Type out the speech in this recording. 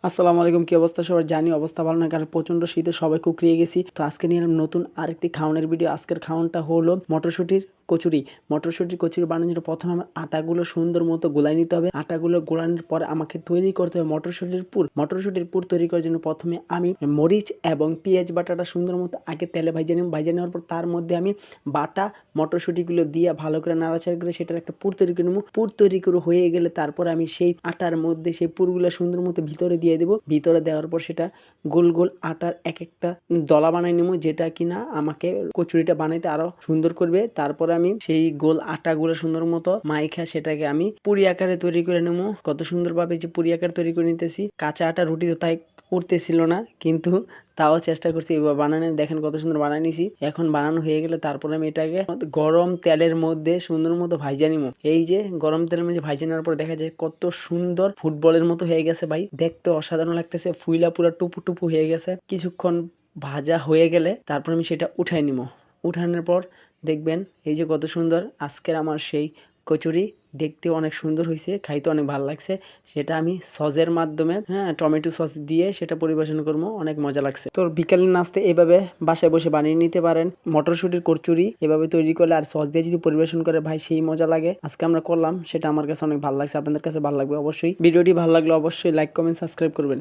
আসসালামু আলাইকুম, কি অবস্থা সবার? জানি অবস্থা ভালো না, কারণ প্রচন্ড শীতে সবাই কুকড়িয়ে গেছি। তো আজকে নিয়ে এলাম নতুন আরেকটি খাওয়ানোর ভিডিও। আজকের খাওয়ানটা হলো মটরশুঁটির কচুরি। মটরশুঁটির কচুরি বানানোর জন্য প্রথমে আমার আটাগুলো সুন্দর মতো গোলাই নিতে হবে। আটাগুলো গোলানোর পরে আমাকে তৈরি করতে হবে মটরশুঁটির পুর। মটরশুঁটির পুর তৈরি করার জন্য প্রথমে আমি মরিচ এবং পেঁয়াজ বাটাটা সুন্দর মতো আগে তেলে ভাইজে নিব। ভাইজে নেওয়ার পর তার মধ্যে আমি বাটা মটরশুঁটিগুলো দিয়ে ভালো করে নাড়াচাড়া করে সেটার একটা পুর তৈরি করে নেব। পুর তৈরি করে হয়ে গেলে তারপর আমি সেই আটার মধ্যে সেই পুরগুলো সুন্দর মতো ভিতরে দিয়ে দেবো। ভিতরে দেওয়ার পর সেটা গোল গোল আটার এক একটা দলা বানাই নেবো, যেটা কিনা আমাকে কচুরিটা বানাইতে আরো সুন্দর করবে। তারপর আমি সেই গোল আটাগুলো সুন্দর মতো মাইখা সেটাকে আমি পুরি আকারে তৈরি করে নেবো। কত সুন্দরভাবে যে পুরি আকার তৈরি করে নিতেছি। কাঁচা আটা রুটি তো তাই করতেছিল না, কিন্তু তাও চেষ্টা করছি এবার বানানোর। দেখেন কত সুন্দর বানাই নিছি। এখন বানানো হয়ে গেলে তারপরে আমি এটাকে গরম তেলের মধ্যে সুন্দর মতো ভাইজা নিবো। এই যে গরম তেলের মধ্যে ভাইজা নেওয়ার পর দেখা যায় কত সুন্দর ফুটবলের মতো হয়ে গেছে ভাই, দেখতে অসাধারণ লাগতেছে। ফুইলা পুরা টুপু টুপু হয়ে গেছে। কিছুক্ষণ ভাজা হয়ে গেলে তারপর আমি সেটা উঠাই নিব। উঠানোর পর দেখবেন এই যে কত সুন্দর আজকের আমার সেই কচুরি। দেখতে অনেক সুন্দর হয়েছে, খাইতে অনেক ভালো লাগছে। সেটা আমি সসের মাধ্যমে টমেটো সস দিয়ে সেটা পরিবেশন করবো, অনেক মজা লাগছে। তো বিকালের নাস্তে এভাবে বাসায় বসে বানিয়ে নিতে পারেন মটরশুঁটির কচুরি। এভাবে তৈরি করলে আর সস দিয়ে যদি পরিবেশন করে ভাই সেই মজা লাগে। আজকে আমরা করলাম, সেটা আমার কাছে অনেক ভালো লাগছে। আপনাদের কাছে ভালো লাগবে অবশ্যই। ভিডিওটি ভালো লাগলে অবশ্যই লাইক কমেন্ট সাবস্ক্রাইব করবেন।